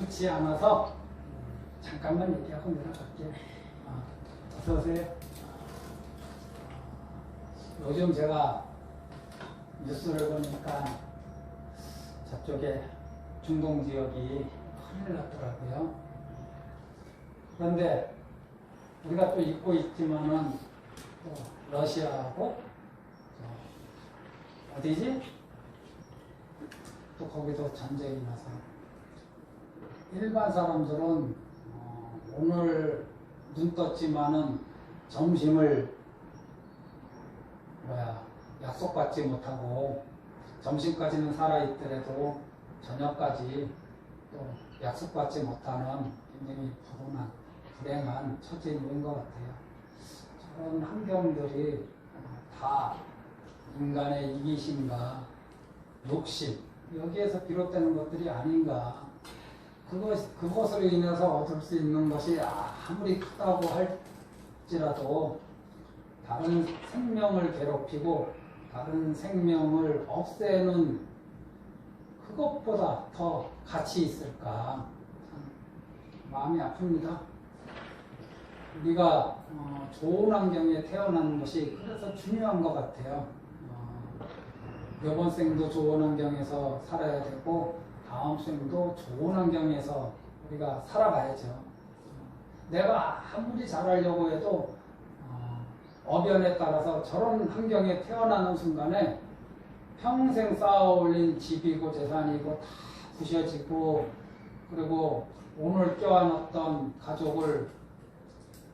좋지 않아서 잠깐만 얘기하고 내려갈게요. 어서 오세요. 요즘 제가 뉴스를 보니까 저쪽에 중동 지역이 큰일 났더라고요. 그런데 우리가 또 잊고 있지만은 또 러시아하고 어디지? 또 거기도 전쟁이 나서 일반 사람들은 오늘 눈 떴지만은 점심을 약속받지 못하고 점심까지는 살아있더라도 저녁까지 또 약속받지 못하는 굉장히 불행한 처지인 것 같아요. 저런 환경들이 다 인간의 이기심과 욕심 여기에서 비롯되는 것들이 아닌가. 그것으로 인해서 얻을 수 있는 것이 아무리 크다고 할지라도 다른 생명을 괴롭히고 다른 생명을 없애는 그것보다 더 가치 있을까. 마음이 아픕니다. 우리가 좋은 환경에 태어나는 것이 그래서 중요한 것 같아요. 이번 생도 좋은 환경에서 살아야 되고 다음 생도 좋은 환경에서 우리가 살아가야죠. 내가 아무리 잘하려고 해도 어변에 따라서 저런 환경에 태어나는 순간에 평생 쌓아올린 집이고 재산이고 다 부셔지고, 그리고 오늘 껴안았던 가족을,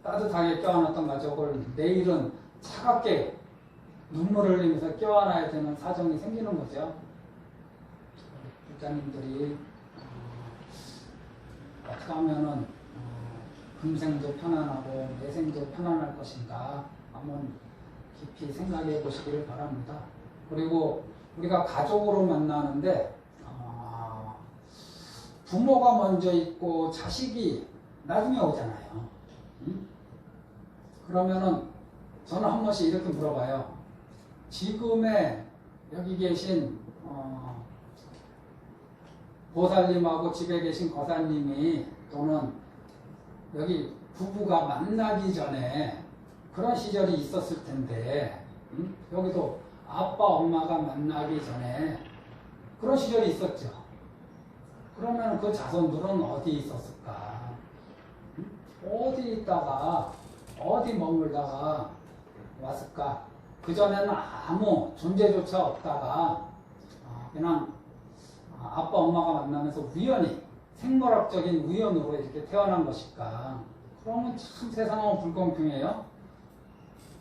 따뜻하게 껴안았던 가족을 내일은 차갑게 눈물을 흘리면서 껴안아야 되는 사정이 생기는 거죠. 부자님들이 어떻게 하면은 금생도 편안하고 내생도 편안할 것인가 한번 깊이 생각해 보시기를 바랍니다. 그리고 우리가 가족으로 만나는데 부모가 먼저 있고 자식이 나중에 오잖아요. 그러면은 저는 한 번씩 이렇게 물어봐요. 지금의 여기 계신 보살님하고 집에 계신 거사님이 또는 여기 부부가 만나기 전에 그런 시절이 있었을 텐데, 여기도 아빠 엄마가 만나기 전에 그런 시절이 있었죠. 그러면 그 자손들은 어디 있었을까? 어디 있다가 어디 머물다가 왔을까? 그전에는 아무 존재조차 없다가 그냥 아빠 엄마가 만나면서 우연히 생물학적인 우연으로 이렇게 태어난 것일까? 그러면 참 세상은 불공평해요.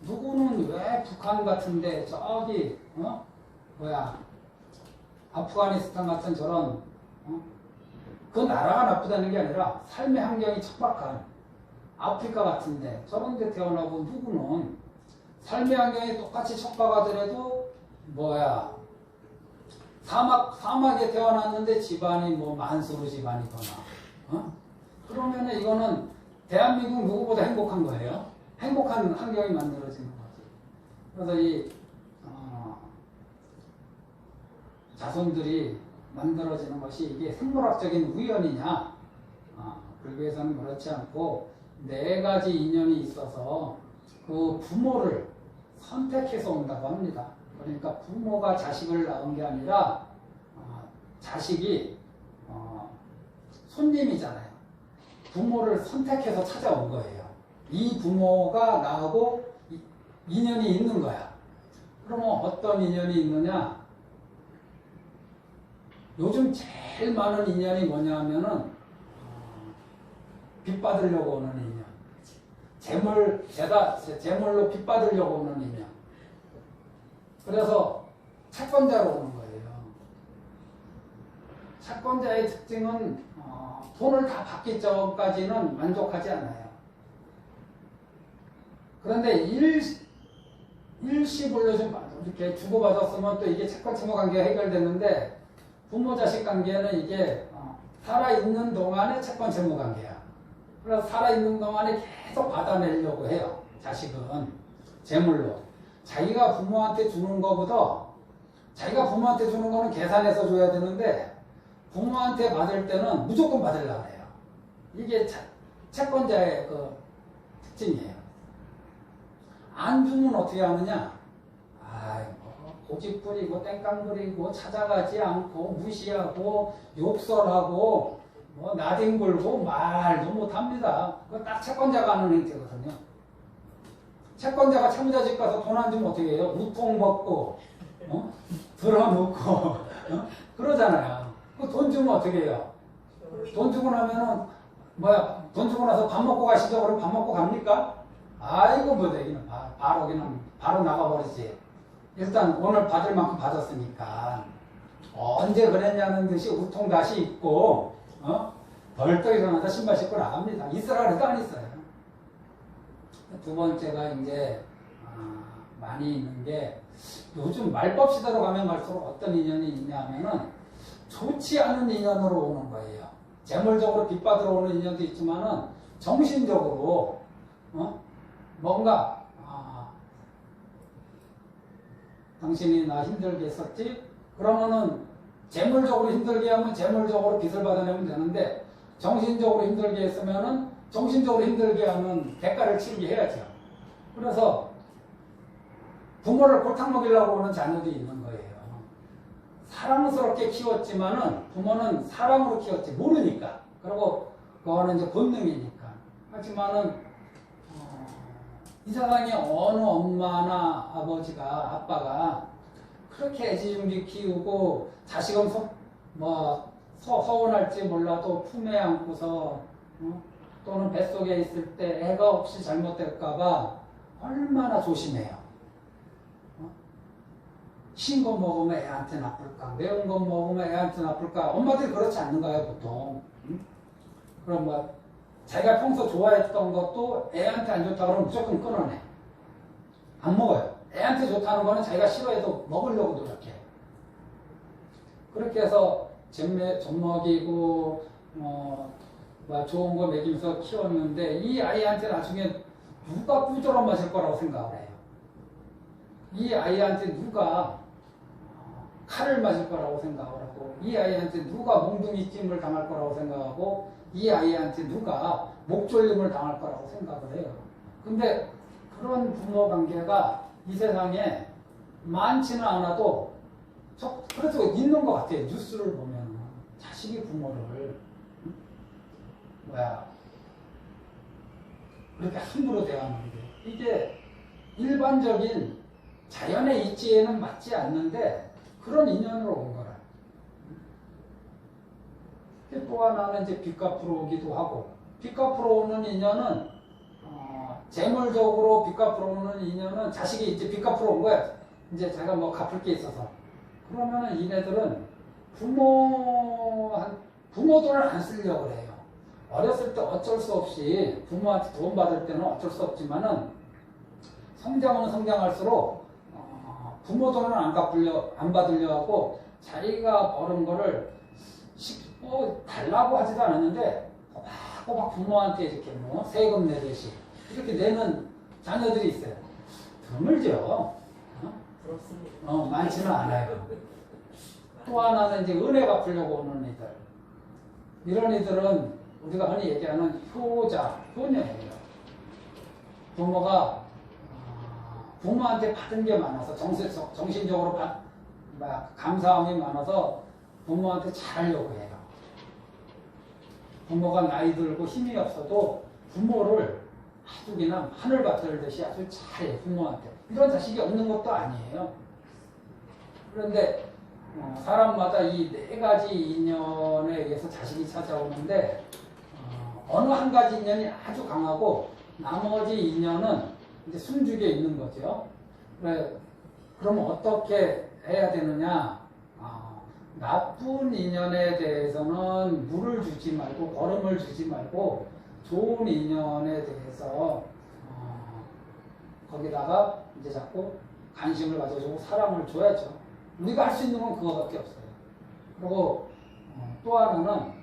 누구는 왜 북한 같은데 저기 아프가니스탄 같은 저런 그 나라가 나쁘다는 게 아니라 삶의 환경이 척박한 아프리카 같은데 저런 데 태어나고, 누구는 삶의 환경이 똑같이 척박하더라도 사막에 태어났는데 집안이 만수르 집안이거나, 그러면은 이거는 대한민국 누구보다 행복한 거예요. 행복한 환경이 만들어지는 거지. 그래서 이 자손들이 만들어지는 것이 이게 생물학적인 우연이냐? 불교에서는 그렇지 않고 4가지 인연이 있어서 그 부모를 선택해서 온다고 합니다. 그러니까 부모가 자식을 낳은 게 아니라 자식이 손님이잖아요. 부모를 선택해서 찾아온 거예요. 이 부모가 나하고 인연이 있는 거야. 그러면 어떤 인연이 있느냐? 요즘 제일 많은 인연이 뭐냐 하면은 빚 받으려고 오는 인연. 재물로 빚 받으려고 오는 인연. 그래서 채권자로 오는 거예요. 채권자의 특징은 돈을 다 받기 전까지는 만족하지 않아요. 그런데 일시불로 좀 이렇게 주고받았으면 또 이게 채권 채무 관계가 해결되는데, 부모 자식 관계는 이게 살아있는 동안에 채권 채무 관계야. 그래서 살아있는 동안에 계속 받아내려고 해요. 자식은 재물로. 자기가 부모한테 주는 거보다, 자기가 부모한테 주는 거는 계산해서 줘야 되는데 부모한테 받을 때는 무조건 받으려고 해요. 이게 채권자의 그 특징이에요. 안 주면 어떻게 하느냐? 고집 부리고 땡깡 부리고 찾아가지 않고 무시하고 욕설하고 뭐 나뒹굴고 말도 못합니다. 그거 딱 채권자가 하는 행태거든요. 채권자가 채무자 집 가서 돈 안 주면 어떻게 해요? 우통 벗고 들어놓고 그러잖아요. 그 돈 주면 어떻게 해요? 돈 주고 나면은 돈 주고 나서 밥 먹고 가시죠? 그럼 밥 먹고 갑니까? 아이고 뭐 되기는 바로 그냥 바로 나가버리지. 일단 오늘 받을 만큼 받았으니까 언제 그랬냐는 듯이 우통 다시 입고 벌떡 일어나서 신발 신고 나갑니다. 있으라 그래도 안 있어요. 두 번째가 이제 많이 있는 게 요즘 말법 시대로 가면 갈수록 어떤 인연이 있냐면은 좋지 않은 인연으로 오는 거예요. 재물적으로 빚받으러 오는 인연도 있지만은 정신적으로 뭔가 당신이 나 힘들게 했었지? 그러면은 재물적으로 힘들게 하면 재물적으로 빚을 받아내면 되는데 정신적으로 힘들게 했으면은 정신적으로 힘들게 하면 대가를 치르게 해야죠. 그래서 부모를 골탕 먹이려고 오는 자녀도 있는 거예요. 사랑스럽게 키웠지만은 부모는 사랑으로 키웠지 모르니까. 그리고 그거는 이제 본능이니까. 하지만은 이 세상에 어느 엄마나 아버지가 아빠가 그렇게 애지중지 키우고 자식은 서운할지 몰라도 품에 안고서 또는 뱃속에 있을 때 애가 혹시 잘못될까봐 얼마나 조심해요. 신 거 먹으면 애한테 나쁠까? 매운 거 먹으면 애한테 나쁠까? 엄마들이 그렇지 않는가요, 보통? 그럼 자기가 평소 좋아했던 것도 애한테 안 좋다 그러면 무조건 끊어내. 안 먹어요. 애한테 좋다는 거는 자기가 싫어해도 먹으려고 노력해. 그렇게 해서 젖 먹이고 좋은 거 먹이면서 키웠는데 이 아이한테 나중에 누가 꾸저러 맞을 거라고 생각을 해요. 이 아이한테 누가 칼을 맞을 거라고 생각을 하고 이 아이한테 누가 몽둥이찜을 당할 거라고 생각하고 이 아이한테 누가 목졸림을 당할 거라고 생각을 해요. 근데 그런 부모 관계가 이 세상에 많지는 않아도 그래서 있는 것 같아요. 뉴스를 보면 자식이 부모를 그렇게 함부로 대하는데 이게 일반적인 자연의 이치에는 맞지 않는데 그런 인연으로 온 거라. 또 하나는 이제 빚 갚으러 오기도 하고 빚 갚으러 오는 인연은 재물적으로 빚 갚으러 오는 인연은 자식이 이제 빚 갚으러 온 거야. 이제 자기가 갚을 게 있어서. 그러면은 이네들은 부모 돈을 안 쓰려고 해요. 어렸을 때 어쩔 수 없이 부모한테 돈 받을 때는 어쩔 수 없지만은 성장은 성장할수록 부모 돈을 안 받으려 하고 자기가 버는 거를 달라고 하지도 않았는데 꼬박 부모한테 이렇게 세금 내듯이 이렇게 내는 자녀들이 있어요. 드물죠. 그렇습니다. 많지는 않아요. 또 하나는 이제 은혜 갚으려고 오는 이들. 이런 이들은 우리가 흔히 얘기하는 효녀예요. 부모가 부모한테 받은 게 많아서 정신적으로 감사함이 많아서 부모한테 잘하려고 해요. 부모가 나이 들고 힘이 없어도 부모를 아주 그냥 하늘 받들듯이 아주 잘해요. 부모한테. 이런 자식이 없는 것도 아니에요. 그런데 사람마다 이 네 가지 인연에 의해서 자식이 찾아오는데 어느 한 가지 인연이 아주 강하고 나머지 인연은 이제 숨죽여 있는 거죠. 그러면 어떻게 해야 되느냐? 나쁜 인연에 대해서는 물을 주지 말고 거름을 주지 말고 좋은 인연에 대해서 거기다가 이제 자꾸 관심을 가져주고 사랑을 줘야죠. 우리가 할 수 있는 건 그거밖에 없어요. 그리고 또 하나는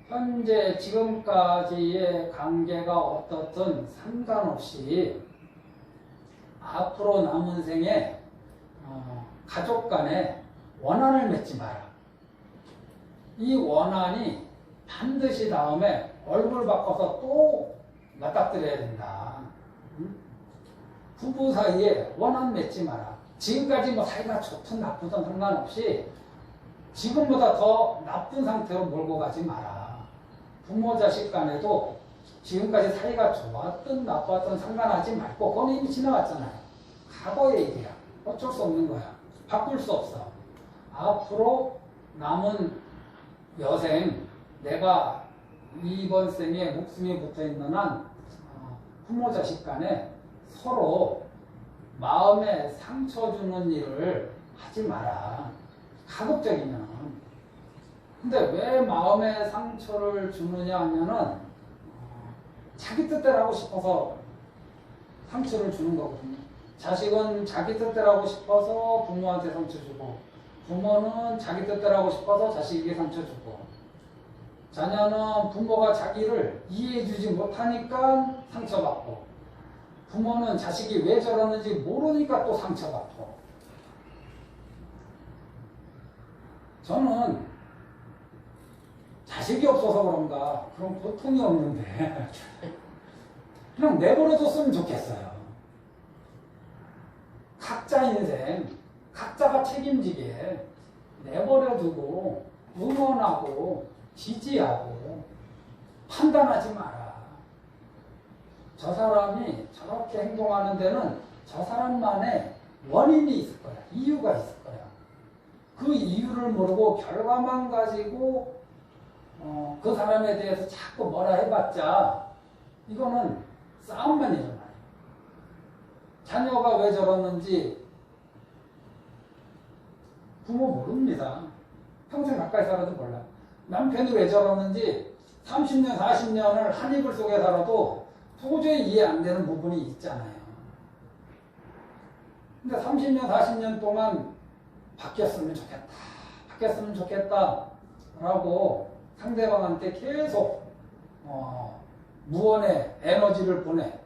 현재 지금까지의 관계가 어떻든 상관없이 앞으로 남은 생에 가족 간에 원한을 맺지 마라. 이 원한이 반드시 다음에 얼굴 바꿔서 또 맞닥뜨려야 된다. 부부 사이에 원한 맺지 마라. 지금까지 뭐 사이가 좋든 나쁘든 상관없이 지금보다 더 나쁜 상태로 몰고 가지 마라. 부모 자식 간에도 지금까지 사이가 좋았든 나빴든 상관하지 말고 그건 이미 지나갔잖아요. 과거의 얘기야. 어쩔 수 없는 거야. 바꿀 수 없어. 앞으로 남은 여생 내가 이번 생에 목숨이 붙어있는 한 부모 자식 간에 서로 마음에 상처 주는 일을 하지 마라. 가급적이면. 근데 왜 마음에 상처를 주느냐 하면은 자기 뜻대로 하고 싶어서 상처를 주는 거거든요. 자식은 자기 뜻대로 하고 싶어서 부모한테 상처 주고, 부모는 자기 뜻대로 하고 싶어서 자식에게 상처 주고, 자녀는 부모가 자기를 이해해주지 못하니까 상처받고, 부모는 자식이 왜 저러는지 모르니까 또 상처받고. 저는 자식이 없어서 그런가 그런 고통이 없는데 그냥 내버려뒀으면 좋겠어요. 각자 인생 각자가 책임지게 내버려두고 응원하고 지지하고 판단하지 마라. 저 사람이 저렇게 행동하는 데는 저 사람만의 원인이 있을 거야. 이유가 있을 거야. 그 이유를 모르고 결과만 가지고 그 사람에 대해서 자꾸 뭐라 해봤자 이거는 싸움만 일어나요. 자녀가 왜 저러는지 부모 모릅니다. 평생 가까이 살아도 몰라. 남편이 왜 저러는지 30년, 40년을 한 이불 속에 살아도 도저히 이해 안 되는 부분이 있잖아요. 근데 30년, 40년 동안 바뀌었으면 좋겠다. 바뀌었으면 좋겠다. 라고 상대방한테 계속 무언의 에너지를 보내.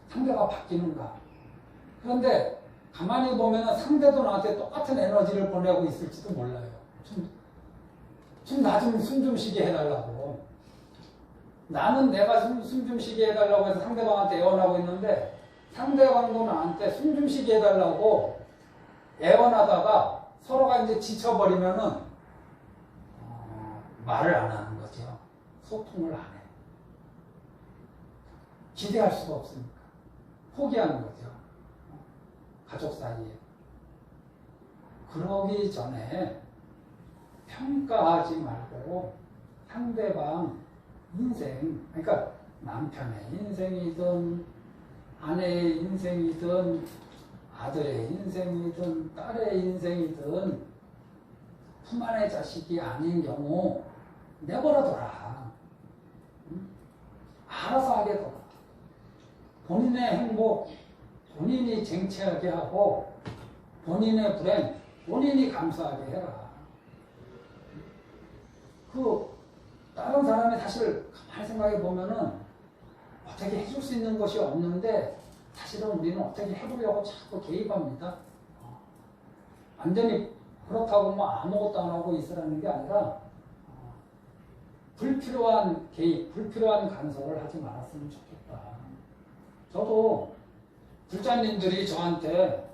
상대가 바뀌는가. 그런데 가만히 보면 상대도 나한테 똑같은 에너지를 보내고 있을지도 몰라요. 나 좀 숨 좀 쉬게 해달라고. 나는 내가 숨 좀 쉬게 해달라고 해서 상대방한테 애원하고 있는데 상대방도 나한테 숨 좀 쉬게 해달라고 애원하다가 서로가 이제 지쳐버리면은 말을 안 하는 거죠. 소통을 안 해. 기대할 수가 없으니까. 포기하는 거죠. 가족 사이에. 그러기 전에 평가하지 말고 상대방 인생, 그러니까 남편의 인생이든 아내의 인생이든 아들의 인생이든 딸의 인생이든 품 안의 자식이 아닌 경우 내버려둬라. 알아서 하게 둬라. 본인의 행복 본인이 쟁취하게 하고 본인의 불행 본인이 감수하게 해라. 다른 사람이 사실 가만히 생각해 보면은 어떻게 해줄 수 있는 것이 없는데 사실은 우리는 어떻게 해보려고 자꾸 개입합니다. 완전히 그렇다고 뭐 아무것도 안 하고 있으라는 게 아니라 불필요한 개입, 불필요한 간섭을 하지 말았으면 좋겠다. 저도 불자님들이 저한테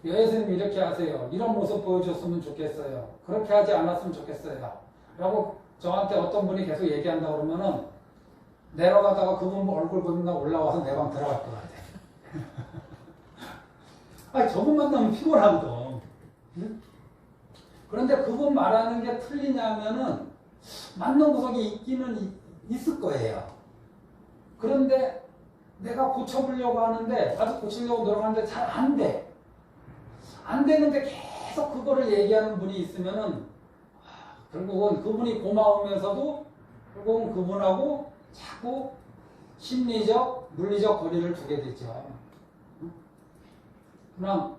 여예스님 이렇게 하세요. 이런 모습 보여줬으면 좋겠어요. 그렇게 하지 않았으면 좋겠어요. 라고 저한테 어떤 분이 계속 얘기한다 그러면은 내려가다가 그분 얼굴 보면 올라와서 내 방 들어갈 것 같아. 아니, 저분 만나면 피곤하거든. 그런데 그분 말하는 게 틀리냐면은 맞는 구석이 있기는 있을 거예요. 그런데 내가 고쳐보려고 하는데, 나도 고치려고 노력하는데 잘 안 돼. 안 되는데 계속 그거를 얘기하는 분이 있으면은 결국은 그분이 고마우면서도 결국은 그분하고 자꾸 심리적, 물리적 거리를 두게 되죠. 그럼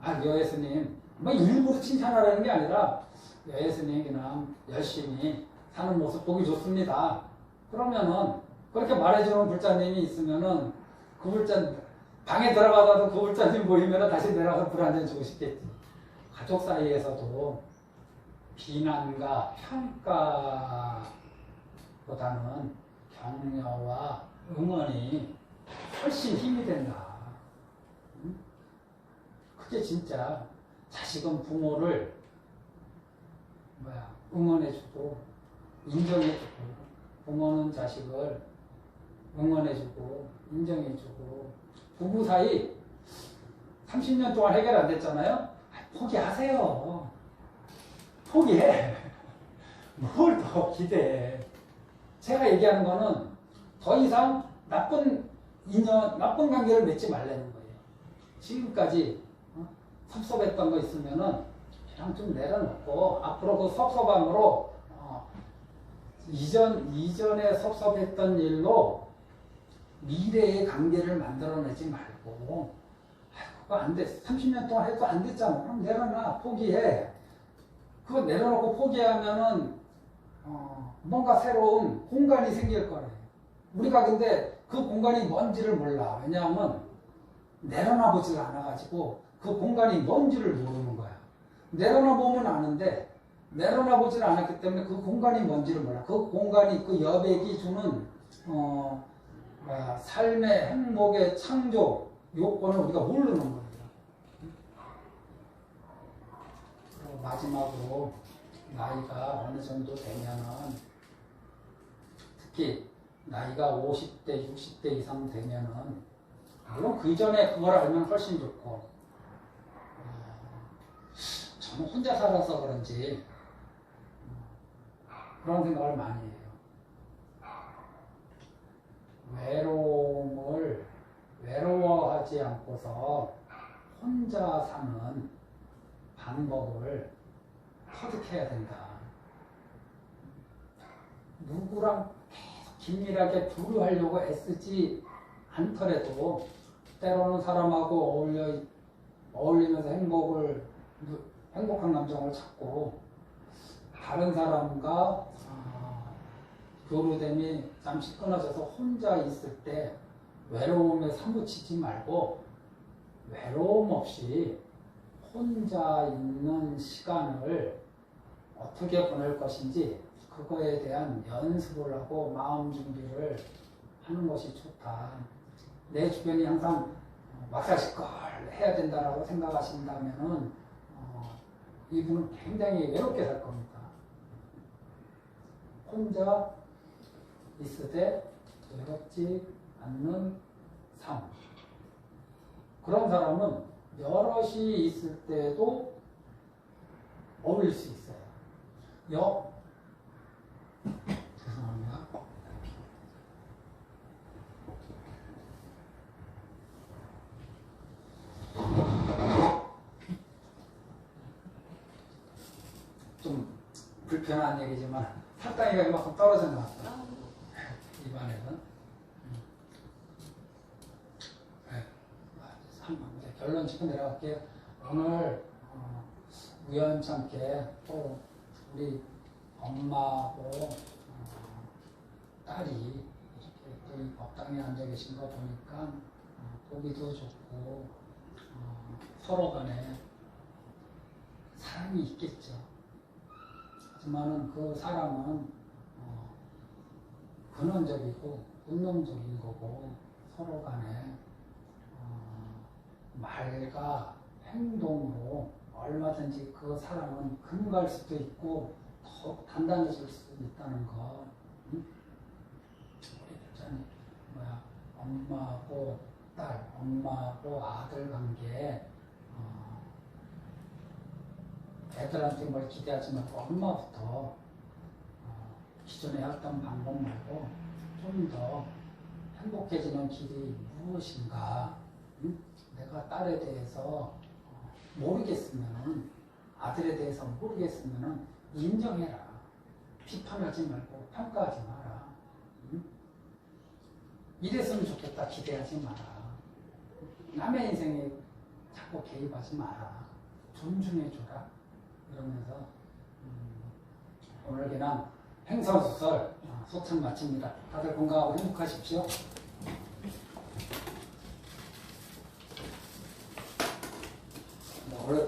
여예스님 뭐 일부러 칭찬하라는 게 아니라 여예스님 그냥 열심히 사는 모습 보기 좋습니다. 그러면은 그렇게 말해주는 불자님이 있으면은 그 불자 방에 들어가다도 그 불자님 보이면은 다시 내려가서 불 한 잔 주고 싶겠지. 가족 사이에서도 비난과 평가보다는 격려와 응원이 훨씬 힘이 된다. 그게 진짜 자식은 부모를 응원해주고 인정해주고, 부모는 자식을 응원해주고 인정해주고. 부부 사이 30년 동안 해결 안 됐잖아요. 포기하세요. 포기해. 뭘 더 기대해. 제가 얘기하는 거는 더 이상 나쁜 인연, 나쁜 관계를 맺지 말라는 거예요. 지금까지 섭섭했던 거 있으면은 그냥 좀 내려놓고, 앞으로 그 섭섭함으로 이전에 섭섭했던 일로 미래의 관계를 만들어내지 말고, 그거 안 돼. 30년 동안 해도 안 됐잖아. 그럼 내려놔. 포기해. 그거 내려놓고 포기하면은 뭔가 새로운 공간이 생길 거래요. 우리가 근데 그 공간이 뭔지를 몰라. 왜냐하면 내려놔 보질 않아가지고 그 공간이 뭔지를 모르는 거야. 내려놔 보면 아는데 내려놔 보질 않았기 때문에 그 공간이 뭔지를 몰라. 그 공간이, 그 여백이 주는 삶의 행복의 창조 요건을 우리가 모르는 거예요. 그리고 마지막으로 나이가 어느 정도 되면은, 특히 나이가 50대, 60대 이상 되면은, 물론 그 이전에 그걸 알면 훨씬 좋고, 저는 혼자 살아서 그런지 그런 생각을 많이 해요. 외로워하지 않고서 혼자 사는 방법을 터득해야 된다. 누구랑 계속 긴밀하게 교류하려고 애쓰지 않더라도 때로는 사람하고 어울리면서 행복한 감정을 찾고, 다른 사람과 교류됨이 잠시 끊어져서 혼자 있을 때 외로움에 사무치지 말고, 외로움 없이 혼자 있는 시간을 어떻게 보낼 것인지 그거에 대한 연습을 하고 마음 준비를 하는 것이 좋다. 내 주변이 항상 막사실 걸 해야 된다라고 생각하신다면은 이분은 굉장히 외롭게 살 겁니다. 혼자 있으되 외롭지 않는 삶. 그런 사람은 여럿이 있을 때도 어울릴 수 있어요. 죄송합니다. 좀 불편한 얘기지만 살덩이가 이만큼 떨어져 나왔어요. 입안에는. 결론 짚고 내려갈게요. 오늘 우연찮게 또 우리 엄마하고 딸이 이렇게 또 이 법당에 앉아 계신 거 보니까 보기도 좋고, 서로 간에 사랑이 있겠죠. 하지만은 그 사랑은 근원적이고 본능적인 거고, 서로 간에 말과 행동으로 얼마든지 그 사랑은 금갈 수도 있고 더욱 단단해질 수 있다는 거. 우리 엄마하고 딸, 엄마하고 아들 관계, 애들한테 뭘 기대하지 말고 엄마부터 기존에 했던 방법 말고 좀 더 행복해지는 길이 무엇인가. 내가 딸에 대해서 모르겠으면, 아들에 대해서 모르겠으면 인정해라. 비판하지 말고 평가하지 마라. 이랬으면 좋겠다 기대하지 마라. 남의 인생에 자꾸 개입하지 마라. 존중해줘라. 이러면서 오늘 그냥 행선수설 소창 마칩니다. 다들 건강하고 행복하십시오. 원래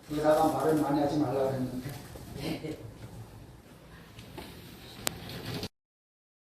의사가 말을 많이 하지 말라 그랬는데